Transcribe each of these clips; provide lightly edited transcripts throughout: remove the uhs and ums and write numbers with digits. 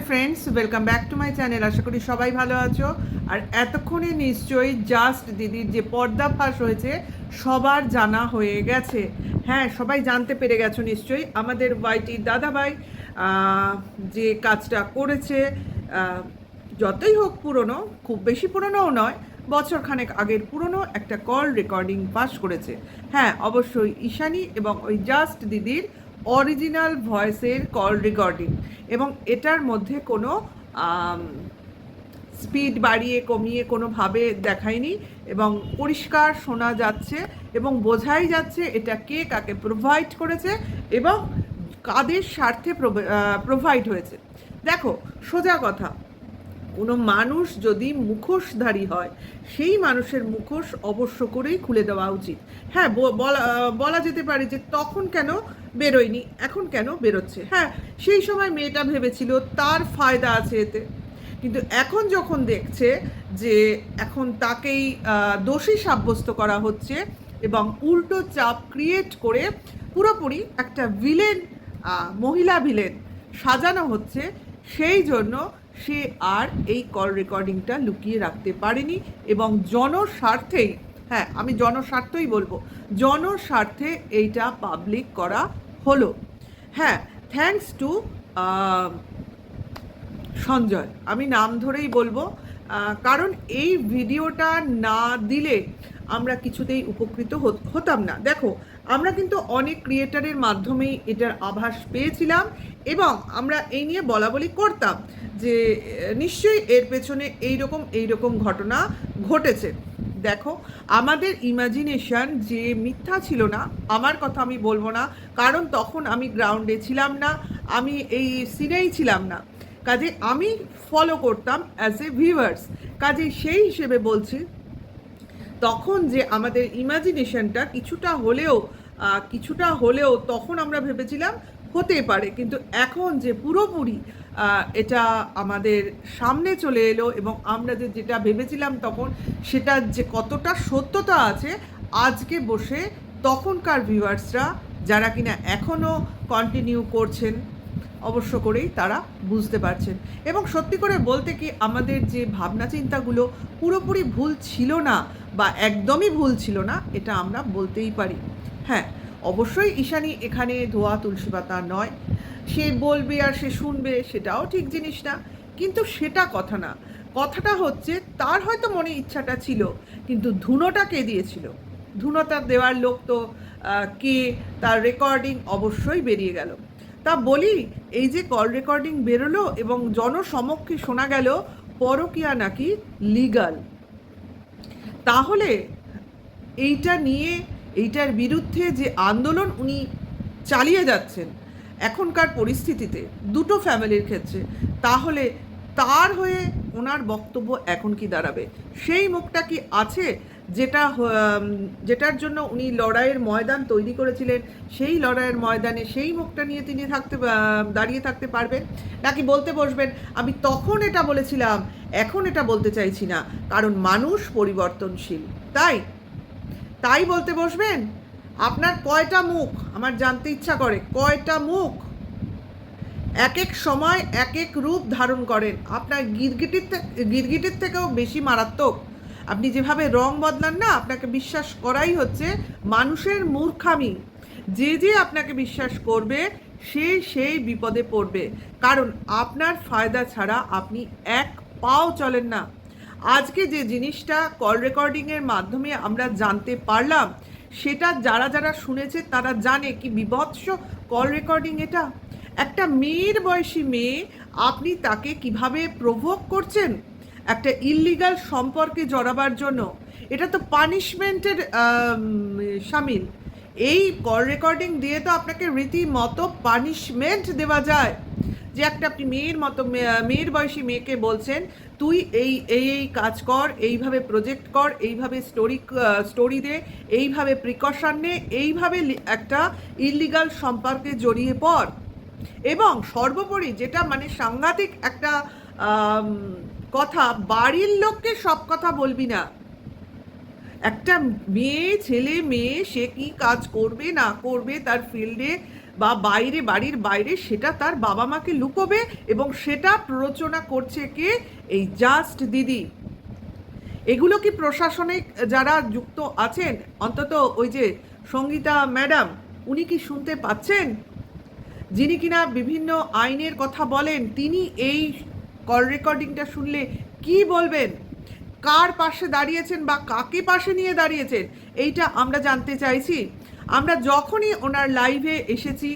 Friends, welcome back to my channel. আশা করি সবাই ভালো আছো। আর এতক্ষণে নিশ্চয়ই জাস্ট দিদির যে পর্দাফাঁস হয়েছে সবার জানা হয়ে গেছে। হ্যাঁ, সবাই জানতে পেরে গেছো নিশ্চয়ই। আমাদের ওয়াইটির দাদাভাই যে কাজটা করেছে, যতই হোক পুরনো, খুব বেশি পুরনোও নয়, বছরখানেক আগের পুরনো একটা কল রেকর্ডিং পাস করেছে। হ্যাঁ, অবশ্যই ঈশানী এবং ওই জাস্ট দিদির অরিজিনাল ভয়েসের কল রেকর্ডিং, এবং এটার মধ্যে কোনো স্পিড বাড়িয়ে কমিয়ে কোনোভাবে দেখায়নি, এবং পরিষ্কার শোনা যাচ্ছে এবং বোঝাই যাচ্ছে এটা কে কাকে প্রোভাইড করেছে এবং কাদের স্বার্থে প্রোভাইড হয়েছে। দেখো, সোজা কথা, কোনো মানুষ যদি মুখোশধারী হয়, সেই মানুষের মুখোশ অবশ্য করেই খুলে দেওয়া উচিত। হ্যাঁ, বলা যেতে পারে যে তখন কেন বেরোয়নি, এখন কেন বেরোচ্ছে। হ্যাঁ, সেই সময় মেয়েটা ভেবেছিল তার ফায়দা আছে এতে, কিন্তু এখন যখন দেখছে যে এখন তাকেই দোষী সাব্যস্ত করা হচ্ছে এবং উল্টো চাপ ক্রিয়েট করে পুরোপুরি একটা ভিলেন, মহিলা ভিলেন সাজানো হচ্ছে, সেই জন্য সে আর এই কল রেকর্ডিংটা লুকিয়ে রাখতে পারেনি এবং জনস্বার্থেই, হ্যাঁ আমি জনস্বার্থই বলবো, জনস্বার্থে এইটা পাবলিক করা হলো। হ্যাঁ, থ্যাঙ্কস টু সঞ্জয়, আমি নাম ধরেই বলবো, কারণ এই ভিডিওটা না দিলে আমরা কিছুতেই উপকৃত হতাম না। দেখো, আমরা কিন্তু অনেক ক্রিয়েটারের মাধ্যমেই এটার আভাস পেয়েছিলাম এবং আমরা এই নিয়ে বলাবলি করতাম যে নিশ্চয়ই এর পেছনে এইরকম ঘটনা ঘটেছে। দেখো, আমাদের ইমাজিনেশন যে মিথ্যা ছিল না, আমার কথা আমি বলবো না, কারণ তখন আমি গ্রাউন্ডে ছিলাম না, আমি এই সিনেই ছিলাম না, কাজে আমি ফলো করতাম অ্যাজ এ ভিউয়ার্স। কাজে সেই হিসেবে বলছি, তখন যে আমাদের ইমাজিনেশনটা কিছুটা হলেও তখন আমরা ভেবেছিলাম হতে পারে, কিন্তু এখন যে পুরোপুরি এটা আমাদের সামনে চলে এলো এবং আমরা যেটা ভেবেছিলাম তখন সেটা যে কতটা সত্যতা আছে, আজকে বসে তখনকার ভিউয়ার্সরা যারা কিনা এখনও কন্টিনিউ করছেন অবশ্য করেই তারা বুঝতে পারছেন। এবং সত্যি করে বলতে কি, আমাদের যে ভাবনা চিন্তাগুলো পুরোপুরি ভুল ছিল না বা একদমই ভুল ছিল না, এটা আমরা বলতেই পারি। হ্যাঁ, অবশ্যই ঈশানী এখানে ধোয়া তুলসী পাতা নয়, সে বলবে আর সে শুনবে সেটাও ঠিক জিনিস না, কিন্তু সেটা কথা না। কথাটা হচ্ছে তার হয়তো মনে ইচ্ছাটা ছিল, কিন্তু ধুনোটা কে দিয়েছিল? ধুনোটা দেওয়ার লোক তো কে, তার রেকর্ডিং অবশ্যই বেরিয়ে গেল। তা বলি, এই যে কল রেকর্ডিং বেরোলো এবং জনসমক্ষে শোনা গেল পরকীয়া নাকি লিগাল, তাহলে এইটার বিরুদ্ধে যে আন্দোলন উনি চালিয়ে যাচ্ছেন এখনকার পরিস্থিতিতে দুটো ফ্যামিলির ক্ষেত্রে, তাহলে তার হয়ে ওনার বক্তব্য এখন কি দাঁড়াবে? সেই মুখটা কি আছে যেটার জন্য উনি লড়াইয়ের ময়দান তৈরি করেছিলেন? সেই লড়াইয়ের ময়দানে সেই মুখটা নিয়ে তিনি দাঁড়িয়ে থাকতে পারবেন, নাকি বলতে বসবেন আমি তখন এটা বলেছিলাম এখন এটা বলতে চাইছি না, কারণ মানুষ পরিবর্তনশীল, তাই বলতে বসবেন? আপনার কয়টা মুখ আমার জানতে ইচ্ছা করে, কয়টা মুখ এক এক সময় এক এক রূপ ধারণ করেন? আপনার গিরগিটির থেকেও বেশি মারাত্মক। আপনি যেভাবে রং বদলান না, আপনাকে বিশ্বাস করাই হচ্ছে মানুষের মূর্খামি। যে আপনাকে বিশ্বাস করবে সেই বিপদে পড়বে, কারণ আপনার ফায়দা ছাড়া আপনি এক পাও চলেন না। আজকে যে জিনিসটা কল রেকর্ডিংয়ের মাধ্যমে আমরা জানতে পারলাম, সেটা যারা শুনেছে তারা জানে কি বিভৎস কল রেকর্ডিং এটা। একটা মেয়ের বয়সী মেয়ে, আপনি তাকে কিভাবে প্রভোক করছেন একটা ইললিগাল সম্পর্কে জড়াবার জন্য। এটা তো পানিশমেন্টের সামিল। এই কল রেকর্ডিং দিয়ে তো আপনাকে রীতিমতো পানিশমেন্ট দেওয়া যায়, যে একটা আপনি মেয়ের বয়সী মেয়েকে বলছেন তুই এই কাজ কর, এইভাবে প্রজেক্ট কর, এইভাবে স্টোরি দে, এইভাবে প্রিকশন নে, এইভাবে একটা ইললিগাল সম্পর্কে জড়িয়ে পড়। এবং সর্বোপরি যেটা মানে সাংঘাতিক একটা কথা, বাড়ির লোককে সব কথা বলবি না। একটা ছেলে মেয়ে সে কি কাজ করবে না করবে, তার ফিল্ডে বা বাইরে, বাড়ির বাইরে, সেটা তার বাবা মাকে লুকোবে, এবং সেটা প্ররোচনা করছে কে? এই জাস্ট দিদি। এগুলো কি প্রশাসনিক যারা যুক্ত আছেন, অন্তত ওই যে সঙ্গীতা ম্যাডাম, উনি কি শুনতে পাচ্ছেন? যিনি কিনা বিভিন্ন আইনের কথা বলেন, তিনি এই কল রেকর্ডিংটা শুনলে কি বলবেন? কার পাশে দাঁড়িয়েছেন বা কাকে পাশে নিয়ে দাঁড়িয়েছেন, এইটা আমরা জানতে চাইছি। আমরা যখনই ওনার লাইভে এসেছি,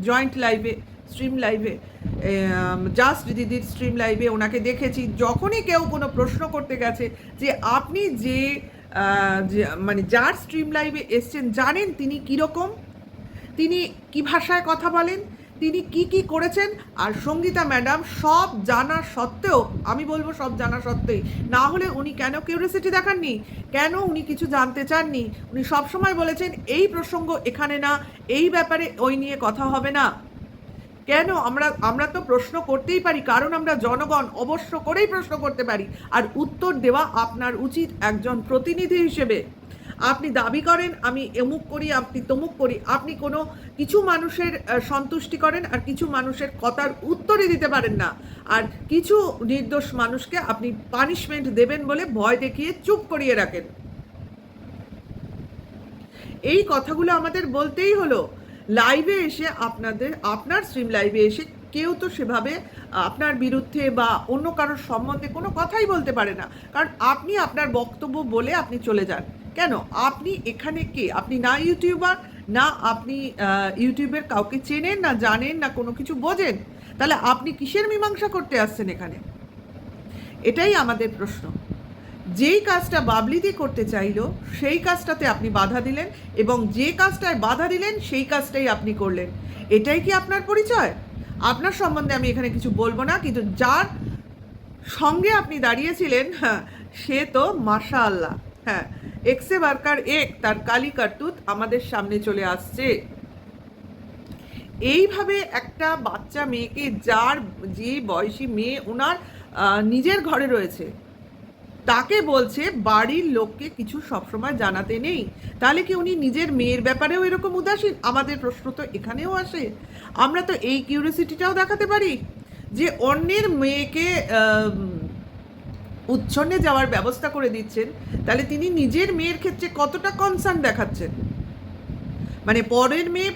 জয়েন্ট লাইভে, স্ট্রিম লাইভে, জাস্ট দিদির স্ট্রিম লাইভে ওনাকে দেখেছি, যখনই কেউ কোনো প্রশ্ন করতে গেছে যে আপনি মানে যার স্ট্রিম লাইভে এসছেন, জানেন তিনি কীরকম, তিনি কি ভাষায় কথা বলেন, তিনি কি কি করেছেন, আর সঙ্গীতা ম্যাডাম সব জানা সত্ত্বেও, আমি বলবো সব জানা সত্ত্বেই, না হলে উনি কেন কিউরিওসিটি দেখাননি, কেন উনি কিছু জানতে চাননি? উনি সবসময় বলেছেন এই প্রসঙ্গ এখানে না, এই ব্যাপারে ওই নিয়ে কথা হবে না। কেন? আমরা তো প্রশ্ন করতেই পারি, কারণ আমরা জনগণ, অবশ্য করেই প্রশ্ন করতে পারি, আর উত্তর দেওয়া আপনার উচিত একজন প্রতিনিধি হিসেবে। আপনি দাবি করেন আমি এমুক করি, আপনি তমুক করি, আপনি কোনো কিছু মানুষের সন্তুষ্টি করেন, আর কিছু মানুষের কথার উত্তরই দিতে পারেন না, আর কিছু নির্দোষ মানুষকে আপনি পানিশমেন্ট দেবেন বলে ভয় দেখিয়ে চুপ করিয়ে রাখেন। এই কথাগুলো আমাদের বলতেই হলো। লাইভে এসে আপনার স্ট্রিম লাইভে এসে কেউ তো সেভাবে আপনার বিরুদ্ধে বা অন্য কারোর সম্বন্ধে কোনো কথাই বলতে পারে না, কারণ আপনি আপনার বক্তব্য বলে আপনি চলে যান। কেন? আপনি এখানে কে? আপনি না ইউটিউবার, না আপনি ইউটিউবের কাউকে চেনেন, না জানেন, না কোনো কিছু বোঝেন, তাহলে আপনি কিসের মীমাংসা করতে আসছেন এখানে? এটাই আমাদের প্রশ্ন। যেই কাজটা বাবলিদি করতে চাইলো সেই কাজটাতে আপনি বাধা দিলেন, এবং যে কাজটায় বাধা দিলেন সেই কাজটাই আপনি করলেন। এটাই কি আপনার পরিচয়? আপনার সম্বন্ধে আমি এখানে কিছু বলবো না, কিন্তু যার সঙ্গে আপনি দাঁড়িয়েছিলেন, হ্যাঁ, সে তো মাশাআল্লাহ, হ্যাঁ, এক্সে বারকার এক, তার কালি কার্তুত আমাদের সামনে চলে আসছে। এইভাবে একটা বাচ্চা মেয়েকে, যে বয়সী মেয়ে ওনার নিজের ঘরে রয়েছে, তাকে বলছে বাড়ির লোককে কিছু সবসময় জানাতে নেই, তাহলে কি উনি নিজের মেয়ের ব্যাপারেও এরকম উদাসীন? আমাদের প্রশ্ন তো এখানেও আসে। আমরা তো এই কিউরিওসিটিটাও দেখাতে পারি যে অন্যের মেয়েকে উচ্ছন্নে যাওয়ার ব্যবস্থা করে দিচ্ছেন, তাহলে তিনি নিজের মেয়ের ক্ষেত্রে কতটা কনসার্ন দেখাচ্ছেন? মানে পরের মেয়ে,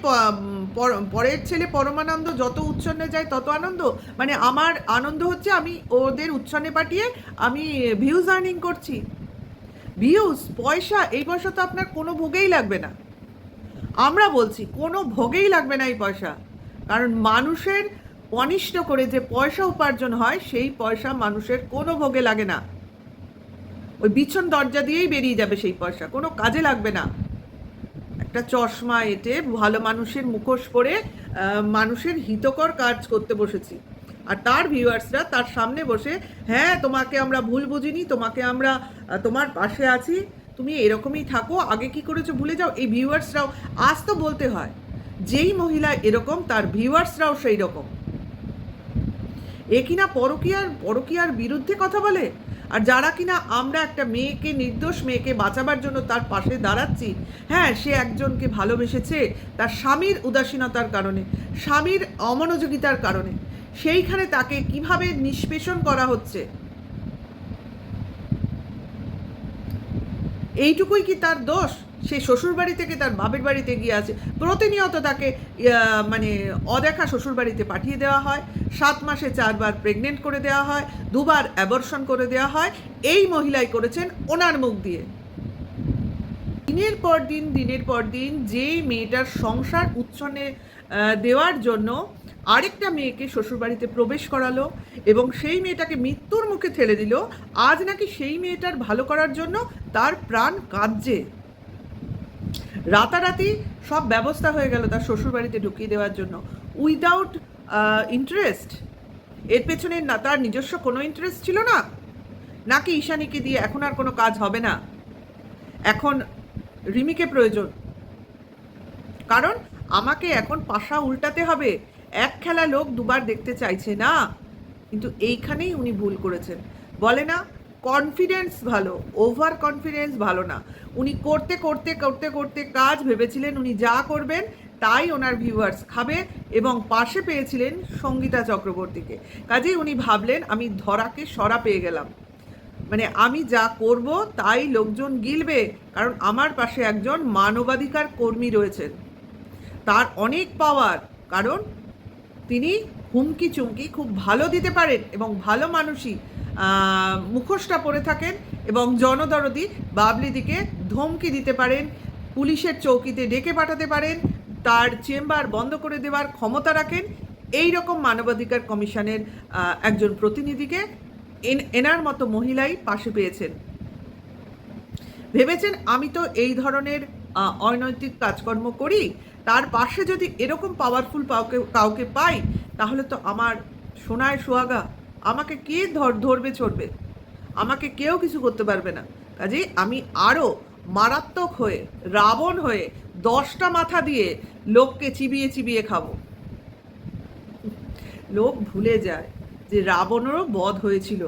পরের ছেলে পরমানন্দ, যত উচ্ছন্নে যায় তত আনন্দ। মানে আমার আনন্দ হচ্ছে আমি ওদের উচ্ছন্নে পাঠিয়ে আমি ভিউজ আর্নিং করছি। ভিউজ, পয়সা, এই পয়সা তো আপনার কোনো ভোগেই লাগবে না। আমরা বলছি কোনো ভোগেই লাগবে না এই পয়সা, কারণ মানুষের অনিষ্ট করে যে পয়সা উপার্জন হয়, সেই পয়সা মানুষের কোনো ভোগে লাগে না। ওই বিছন দরজা দিয়েই বেরিয়ে যাবে সেই পয়সা, কোনো কাজে লাগবে না। একটা চশমা এঁটে ভালো মানুষের মুখোশ পরে মানুষের হিতকর কাজ করতে বসেছি, আর তার ভিউয়ার্সরা তার সামনে বসে, হ্যাঁ তোমাকে আমরা ভুল বুঝিনি, তোমাকে আমরা তোমার পাশে আছি, তুমি এরকমই থাকো, আগে কি করেছো ভুলে যাও। এই ভিউয়ার্সরাও, আজ তো বলতে হয়, যেই মহিলা এরকম তার ভিউয়ার্সরাও সেই রকম। এ কিনা পরকীয়ার বিরুদ্ধে কথা বলে, আর যারা কিনা আমরা একটা মেয়েকে, নির্দোষ মেয়েকে বাঁচাবার জন্য তার পাশে দাঁড়াচ্ছি, হ্যাঁ, সে একজনকে ভালোবেসেছে তার স্বামীর উদাসীনতার কারণে, স্বামীর অমনোযোগিতার কারণে, সেইখানে তাকে কিভাবে নিষ্পেষণ করা হচ্ছে, এইটুকুই কি তার দোষ? সে শ্বশুরবাড়ি থেকে তার বাপের বাড়িতে গিয়ে আছে, প্রতিনিয়ত তাকে মানে অদেখা শ্বশুরবাড়িতে পাঠিয়ে দেওয়া হয়, 7 মাসে 4 বার প্রেগনেন্ট করে দেওয়া হয়, 2 বার অ্যাবর্শন করে দেওয়া হয়। এই মহিলাই করেছেন ওনার মুখ দিয়ে। দিনের পর দিন যে মেয়েটার সংসার উচ্ছন্নে দেওয়ার জন্য আরেকটা মেয়েকে শ্বশুরবাড়িতে প্রবেশ করালো এবং সেই মেয়েটাকে মৃত্যুর মুখে ঠেলে দিল, আজ নাকি সেই মেয়েটার ভালো করার জন্য তার প্রাণ কাঁদছে। রাতারাতি সব ব্যবস্থা হয়ে গেল তার শ্বশুরবাড়িতে ঢুকিয়ে দেওয়ার জন্য, উইদাউট ইন্টারেস্ট। এর পেছনে না তার নিজস্ব কোনো ইন্টারেস্ট ছিল না, নাকি ঈশানীকে দিয়ে এখন আর কোনো কাজ হবে না, এখন রিমিকে প্রয়োজন, কারণ আমাকে এখন পাশা উল্টাতে হবে। এক খেলা লোক দুবার দেখতে চাইছে না, কিন্তু এইখানেই উনি ভুল করেছেন। বলে না, কনফিডেন্স ভালো, ওভার কনফিডেন্স ভালো না। উনি করতে করতে করতে করতে কাজ ভেবেছিলেন উনি যা করবেন তাই ওনার ভিউয়ার্স খাবে, এবং পাশে পেয়েছিলেন সঙ্গীতা চক্রবর্তীকে। কাজেই উনি ভাবলেন আমি ধরাকে সরা পেয়ে গেলাম, মানে আমি যা করব তাই লোকজন গিলবে, কারণ আমার পাশে একজন মানবাধিকার কর্মী রয়েছেন, তার অনেক পাওয়ার, কারণ তিনি হুমকি চুমকি খুব ভালো দিতে পারেন এবং ভালো মানুষই মুখোশটা পরে থাকেন, এবং জনদরদি বাবলিদিকে ধমকি দিতে পারেন, পুলিশের চৌকিতে ডেকে পাঠাতে পারেন, তার চেম্বার বন্ধ করে দেওয়ার ক্ষমতা রাখেন। এই রকম মানবাধিকার কমিশনের একজন প্রতিনিধিকে এনার মতো মহিলাই পাশে পেয়েছেন। ভেবেছেন আমি তো এই ধরনের অনৈতিক কাজকর্ম করি, তার পাশে যদি এরকম পাওয়ারফুল কাউকে পাই, তাহলে তো আমার সোনায় সোহাগা, আমাকে কে ধরবে ছড়বে, আমাকে কেউ কিছু করতে পারবে না। কাজেই আমি আরও মারাত্মক হয়ে, রাবণ হয়ে 10টা মাথা দিয়ে লোককে চিবিয়ে চিবিয়ে খাবো। লোক ভুলে যায় যে রাবণেরও বধ হয়েছিল,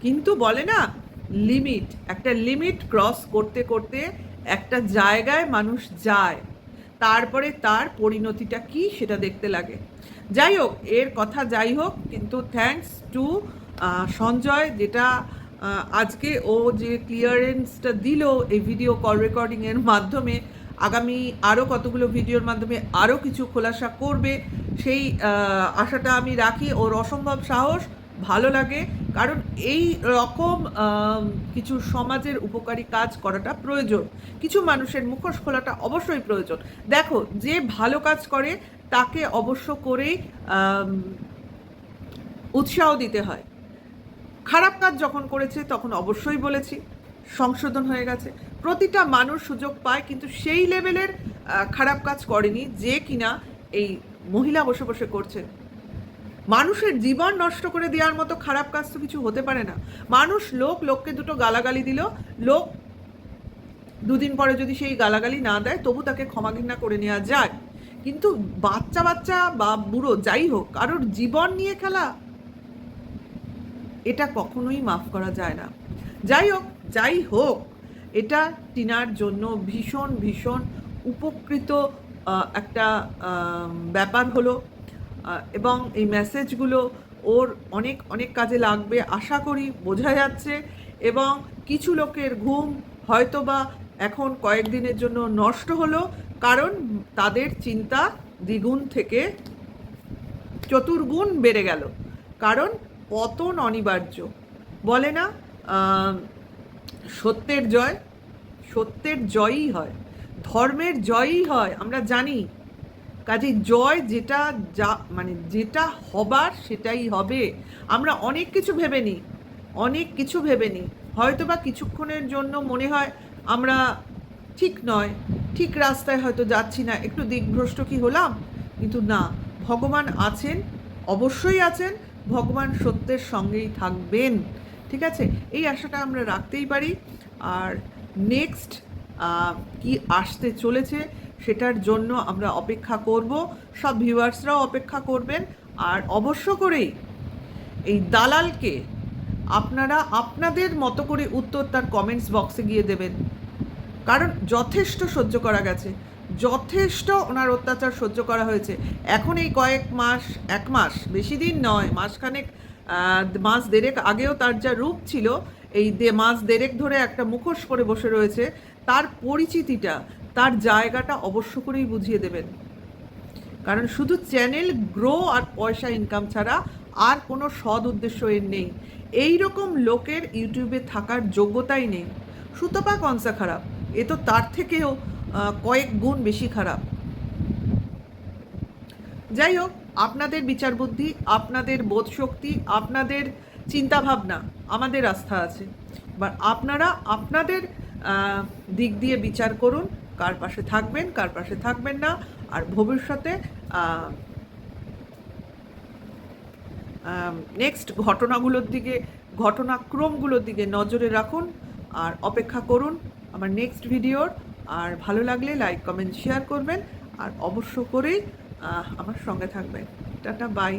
কিন্তু বলে না লিমিট, একটা লিমিট ক্রস করতে করতে একটা জায়গায় মানুষ যায়, তারপরে তার পরিণতিটা কি সেটা দেখতে লাগে। যাই হোক, এর কথা যাই হোক, কিন্তু থ্যাঙ্কস টু সঞ্জয়, যেটা আজকে ও যে ক্লিয়ারেন্সটা দিল এই ভিডিও কল রেকর্ডিংয়ের মাধ্যমে, আগামী আরও কতগুলো ভিডিওর মাধ্যমে আরও কিছু খোলাসা করবে, সেই আশাটা আমি রাখি। ওর অসম্ভব সাহস, ভালো লাগে, কারণ এই রকম কিছু সমাজের উপকারী কাজ করাটা প্রয়োজন, কিছু মানুষের মুখোশ খোলাটা অবশ্যই প্রয়োজন। দেখো, যে ভালো কাজ করে তাকে অবশ্য করেই উৎসাহ দিতে হয়। খারাপ কাজ যখন করেছে তখন অবশ্যই বলেছি, সংশোধন হয়ে গেছে, প্রতিটা মানুষ সুযোগ পায়, কিন্তু সেই লেভেলের খারাপ কাজ করেনি যে কিনা এই মহিলা বসে বসে করছে। মানুষের জীবন নষ্ট করে দেওয়ার মতো খারাপ কাজ তো কিছু হতে পারে না। মানুষ লোককে দুটো গালাগালি দিল, লোক দুদিন পরে যদি সেই গালাগালি না দেয় তবু তাকে ক্ষমা ঘৃণা করে নেওয়া যায়, কিন্তু বাচ্চা বা বুড়ো যাই হোক, কারোর জীবন নিয়ে খেলা, এটা কখনোই মাফ করা যায় না। যাই হোক, এটা টিনার জন্য ভীষণ ভীষণ উপকৃত একটা ব্যাপার হলো, এবং এই মেসেজগুলো ওর অনেক অনেক কাজে লাগবে আশা করি, বোঝা যাচ্ছে। এবং কিছু লোকের ঘুম হয়তোবা এখন কয়েকদিনের জন্য নষ্ট হলো, কারণ তাদের চিন্তা দ্বিগুণ থেকে চতুর্গুণ বেড়ে গেল, কারণ পতন অনিবার্য। বলে না সত্যের জয়ই হয়, ধর্মের জয়ই হয়, আমরা জানি। কাজে জয় যেটা হবার সেটাই হবে। আমরা অনেক কিছু ভেবে নিই, হয়তো বা কিছুক্ষণের জন্য মনে হয় আমরা ঠিক রাস্তায় হয়তো যাচ্ছি না, একটু দিকভ্রষ্ট কি হলাম, কিন্তু না, ভগবান আছেন, অবশ্যই আছেন, ভগবান সত্যের সঙ্গেই থাকবেন, ঠিক আছে? এই আশাটা আমরা রাখতেই পারি। আর নেক্সট কি আসতে চলেছে সেটার জন্য আমরা অপেক্ষা করব, সব ভিউয়ার্সরাও অপেক্ষা করবেন। আর অবশ্য করেই এই দালালকে আপনারা আপনাদের মতো করে উত্তর তার কমেন্টস বক্সে গিয়ে দেবেন, কারণ যথেষ্ট সহ্য করা গেছে, যথেষ্ট ওনার অত্যাচার সহ্য করা হয়েছে। এখন এই কয়েক মাস, 1 মাস, বেশি দিন নয়, মাস দেড়েক আগেও তার যা রূপ ছিল, এই মাস দেড়েক ধরে একটা মুখোশ পরে বসে রয়েছে, তার পরিচিতিটা, তার জায়গাটা অবশ্য করেই বুঝিয়ে দেবেন, কারণ শুধু চ্যানেল গ্রো আর পয়সা ইনকাম ছাড়া আর কোনো সৎ উদ্দেশ্য এর নেই। এই রকম লোকের ইউটিউবে থাকার যোগ্যতাই নেই। সুতপা কনসা খারাপ, এ তো তার থেকেও কয়েক গুণ বেশি খারাপ। যাই হোক, আপনাদের বিচার বুদ্ধি, আপনাদের বোধ শক্তি, আপনাদের চিন্তাভাবনা, আমাদের আস্থা আছে। এবার আপনারা আপনাদের দিক দিয়ে বিচার করুন, কার পাশে থাকবেন, কার পাশে থাকবেন না। আর ভবিষ্যতে নেক্সট ঘটনাক্রমগুলোর দিকে নজরে রাখুন আর অপেক্ষা করুন আমার নেক্সট ভিডিওর। আর ভালো লাগলে লাইক, কমেন্ট, শেয়ার করবেন, আর অবশ্য করেই আমার সঙ্গে থাকবেন। Ta-ta, by.